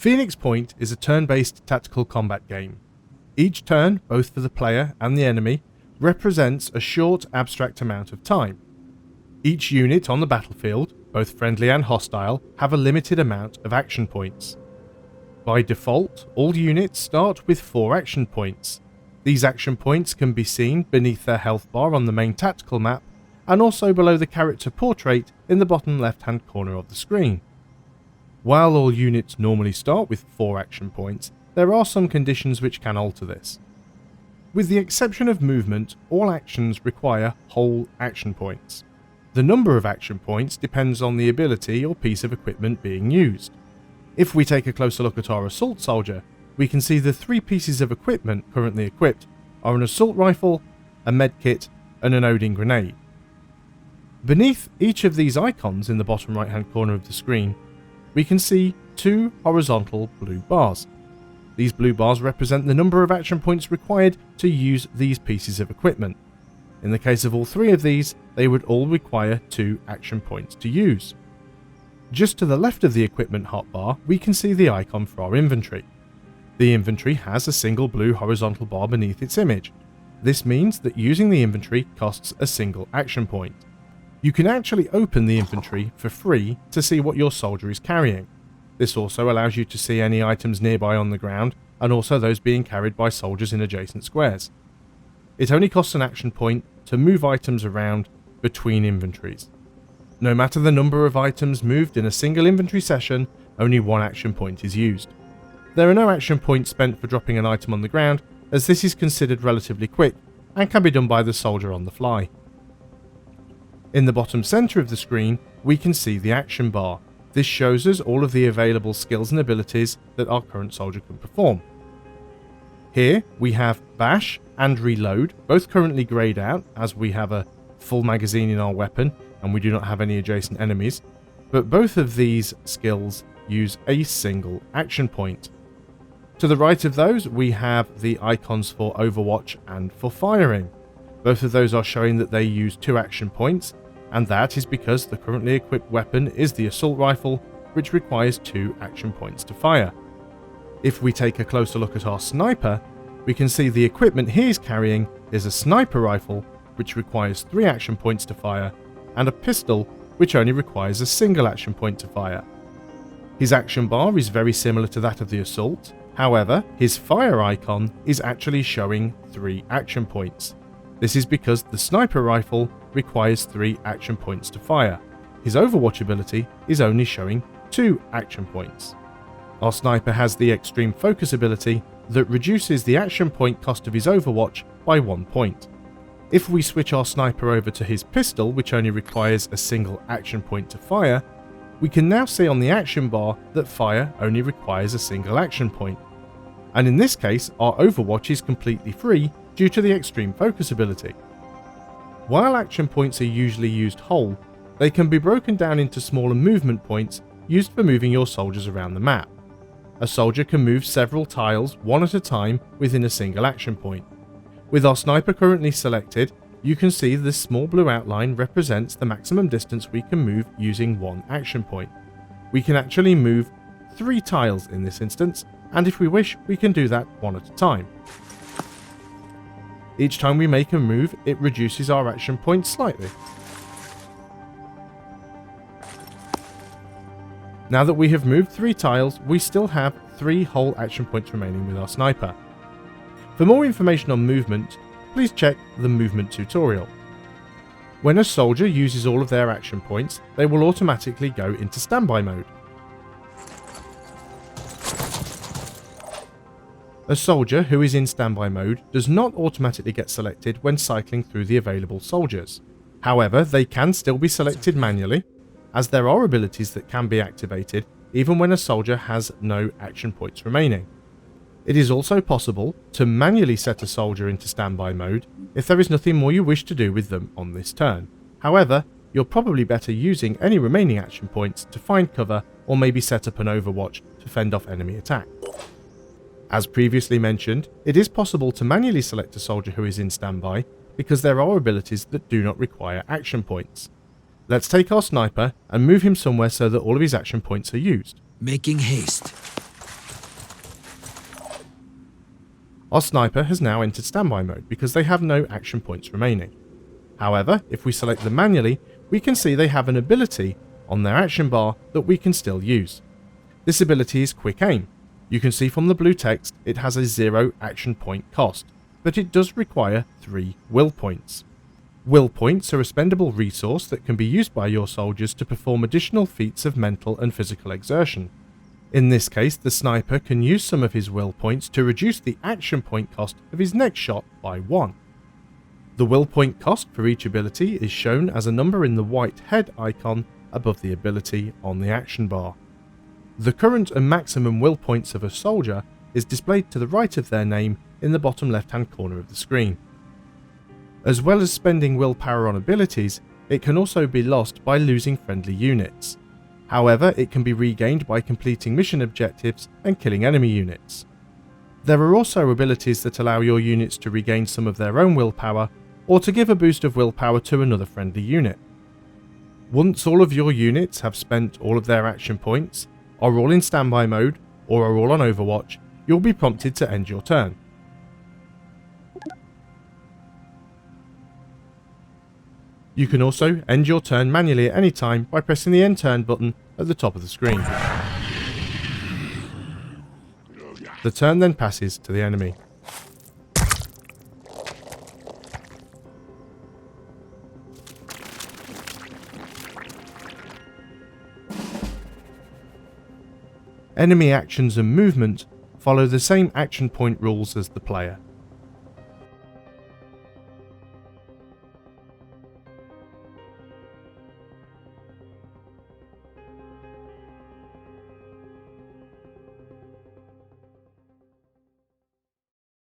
Phoenix Point is a turn-based tactical combat game. Each turn, both for the player and the enemy, represents a short abstract amount of time. Each unit on the battlefield, both friendly and hostile, have a limited amount of action points. By default, all units start with 4 action points. These action points can be seen beneath their health bar on the main tactical map, and also below the character portrait in the bottom left-hand corner of the screen. While all units normally start with 4 action points, there are some conditions which can alter this. With the exception of movement, all actions require whole action points. The number of action points depends on the ability or piece of equipment being used. If we take a closer look at our assault soldier, we can see the 3 pieces of equipment currently equipped are an assault rifle, a medkit, and an Odin grenade. Beneath each of these icons in the bottom right hand corner of the screen, we can see 2 horizontal blue bars. These blue bars represent the number of action points required to use these pieces of equipment. In the case of all 3 of these, they would all require 2 action points to use. Just to the left of the equipment hotbar, we can see the icon for our inventory. The inventory has a single blue horizontal bar beneath its image. This means that using the inventory costs a single action point. You can actually open the inventory for free to see what your soldier is carrying. This also allows you to see any items nearby on the ground, and also those being carried by soldiers in adjacent squares. It only costs an action point to move items around between inventories. No matter the number of items moved in a single inventory session, only 1 action point is used. There are no action points spent for dropping an item on the ground, as this is considered relatively quick and can be done by the soldier on the fly. In the bottom centre of the screen, we can see the action bar. This shows us all of the available skills and abilities that our current soldier can perform. Here we have Bash and Reload, both currently greyed out as we have a full magazine in our weapon and we do not have any adjacent enemies, but both of these skills use a single action point. To the right of those, we have the icons for Overwatch and for firing. Both of those are showing that they use 2 action points, and that is because the currently equipped weapon is the assault rifle, which requires 2 action points to fire. If we take a closer look at our sniper, we can see the equipment he is carrying is a sniper rifle, which requires 3 action points to fire, and a pistol, which only requires a single action point to fire. His action bar is very similar to that of the assault, however, his fire icon is actually showing 3 action points. This is because the sniper rifle requires 3 action points to fire. His Overwatch ability is only showing 2 action points. Our sniper has the extreme focus ability that reduces the action point cost of his Overwatch by 1 point. If we switch our sniper over to his pistol, which only requires a single action point to fire, we can now see on the action bar that fire only requires a single action point. And in this case, our Overwatch is completely free due to the extreme focus ability. While action points are usually used whole, they can be broken down into smaller movement points used for moving your soldiers around the map. A soldier can move several tiles one at a time within a single action point. With our sniper currently selected, you can see this small blue outline represents the maximum distance we can move using 1 action point. We can actually move 3 tiles in this instance, and if we wish, we can do that 1 at a time. Each time we make a move, it reduces our action points slightly. Now that we have moved 3 tiles, we still have 3 whole action points remaining with our sniper. For more information on movement, please check the movement tutorial. When a soldier uses all of their action points, they will automatically go into standby mode. A soldier who is in standby mode does not automatically get selected when cycling through the available soldiers. However, they can still be selected manually, as there are abilities that can be activated even when a soldier has no action points remaining. It is also possible to manually set a soldier into standby mode if there is nothing more you wish to do with them on this turn. However, you're probably better using any remaining action points to find cover or maybe set up an Overwatch to fend off enemy attack. As previously mentioned, it is possible to manually select a soldier who is in standby because there are abilities that do not require action points. Let's take our sniper and move him somewhere so that all of his action points are used. Making haste. Our sniper has now entered standby mode because they have no action points remaining. However, if we select them manually, we can see they have an ability on their action bar that we can still use. This ability is Quick Aim. You can see from the blue text it has a 0 action point cost, but it does require 3 will points. Will points are a spendable resource that can be used by your soldiers to perform additional feats of mental and physical exertion. In this case, the sniper can use some of his will points to reduce the action point cost of his next shot by 1. The will point cost for each ability is shown as a number in the white head icon above the ability on the action bar. The current and maximum will points of a soldier is displayed to the right of their name in the bottom left hand corner of the screen. As well as spending willpower on abilities, it can also be lost by losing friendly units. However, it can be regained by completing mission objectives and killing enemy units. There are also abilities that allow your units to regain some of their own willpower, or to give a boost of willpower to another friendly unit. Once all of your units have spent all of their action points, are all in standby mode, or are all on Overwatch, you'll be prompted to end your turn. You can also end your turn manually at any time by pressing the End Turn button at the top of the screen. The turn then passes to the enemy. Enemy actions and movement follow the same action point rules as the player.